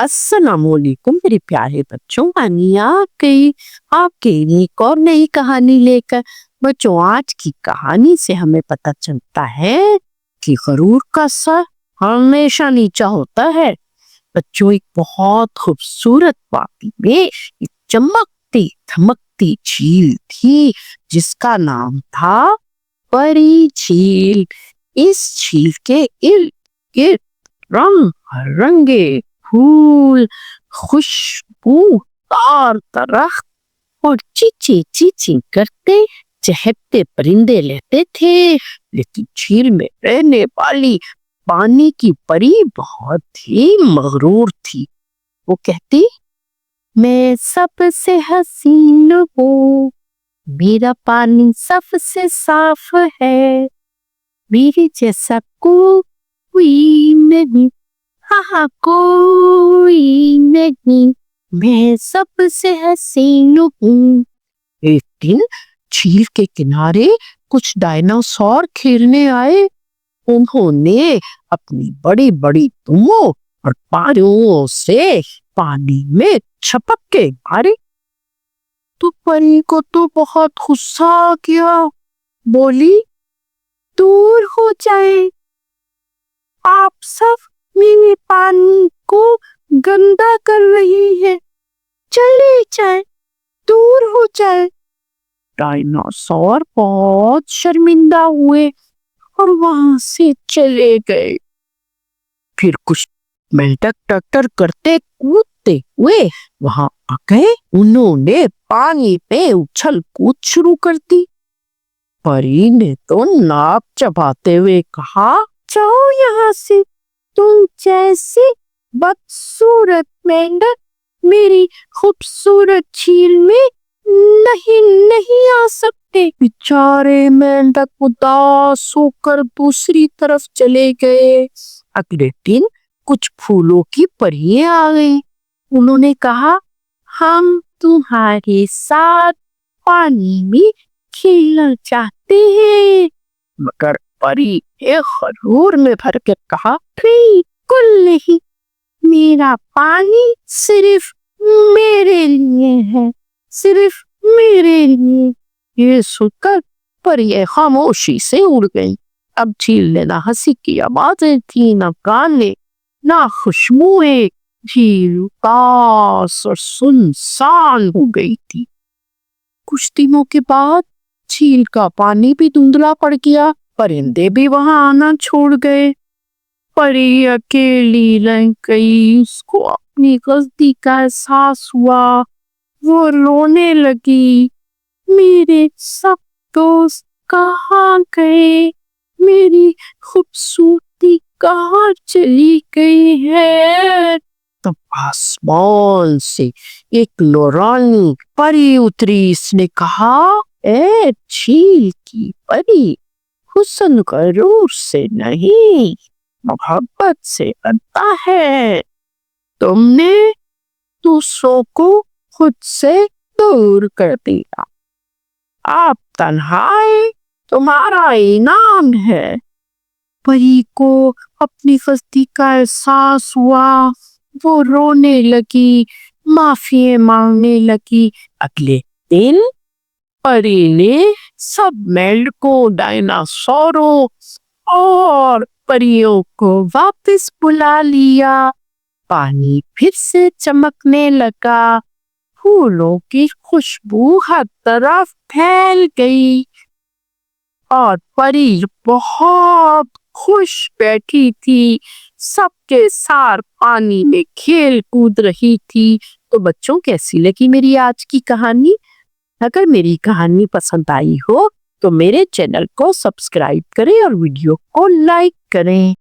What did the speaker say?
अस्सलामुअलैकुम मेरे प्यारे बच्चों, कहानी आ गई आपके लिए एक और नई कहानी लेकर। बच्चों, आज की कहानी से हमें पता चलता है कि गरूर का सर हमेशा नीचा होता है। बच्चों, एक बहुत खूबसूरत वादी में एक चमकती धमकती झील थी जिसका नाम था परी झील। इस झील के इर्द गिर्द रंग रंगे फूल, खुशबूदार दरख्त और चींची चींची करते चहकते परिंदे रहते थे। लेकिन झील में रहने वाली पानी की परी बहुत ही मगरूर थी। वो कहती, मैं सबसे हसीन हूँ, मेरा पानी सबसे साफ है, मेरे जैसा कोई नहीं, हाँ कोई नहीं, मैं सबसे हसीन हूँ। एक दिन झील के किनारे कुछ डायनासोर खेलने आए। उन्होंने अपनी बड़ी बड़ी दुमों और पारियों से पानी में छपक के मारे। तो परी को तो बहुत गुस्सा आ गया। बोली, दूर हो जाए, आप सब मेरे पानी को गंदा कर रही है, चले जाए, दूर हो जाए। डायनासोर बहुत शर्मिंदा हुए और वहां से चले गए। फिर कुछ मेंढक टक्कर करते कूदते हुए वहां आ गए। उन्होंने पानी में उछल कूद शुरू कर दी। परी ने तो नाक चबाते हुए कहा, जाओ यहाँ से, तुम जैसे बदसूरत मेंढक मेरी खूबसूरत झील में नहीं आ सकते। बेचारे मेंढक उदास होकर दूसरी तरफ चले गए। अगले दिन कुछ फूलों की परियां आ गई। उन्होंने कहा, हम तुम्हारे साथ पानी में खेलना चाहते हैं। मगर परी एक गरूर में भर के कहा, बिल्कुल नहीं, मेरा पानी सिर्फ मेरे लिए है, सिर्फ मेरे लिए। ये सुनकर परी खामोशी से उड़ गई। अब झील ने ना हंसी की आवाजें थी, ना गाने, ना खुशबुएं। झील उदास और सुनसान हो गई थी। कुछ दिनों के बाद झील का पानी भी धुंधला पड़ गया। परिंदे भी वहां आना छोड़ गए। परी अकेली रह गई। उसको अपनी गलती का एहसास हुआ। वो रोने लगी, मेरे सब दोस्त कहाँ गए, मेरी खूबसूरती कहाँ चली गई है। तब आसमान से एक नौरानी परी उतरी। इसने कहा, ए झील की परी, हुस्न गरूर से नहीं, मोहब्बत से बनता है। तुमने दूसरों को खुद से दूर कर दिया, आप तन्हाई तुम्हारा इनाम है। परी को अपनी गलती का एहसास हुआ। वो रोने लगी, माफी मांगने लगी। अगले दिन परी ने सब मेंढकों, डायनासोरों और परियों को वापस बुला लिया। पानी फिर से चमकने लगा। फूलों की खुशबू हर तरफ फैल गई और परी बहुत खुश बैठी थी। सबके साथ पानी में खेल कूद रही थी। तो बच्चों, कैसी लगी मेरी आज की कहानी? अगर मेरी कहानी पसंद आई हो तो मेरे चैनल को सब्सक्राइब करें और वीडियो को लाइक करें।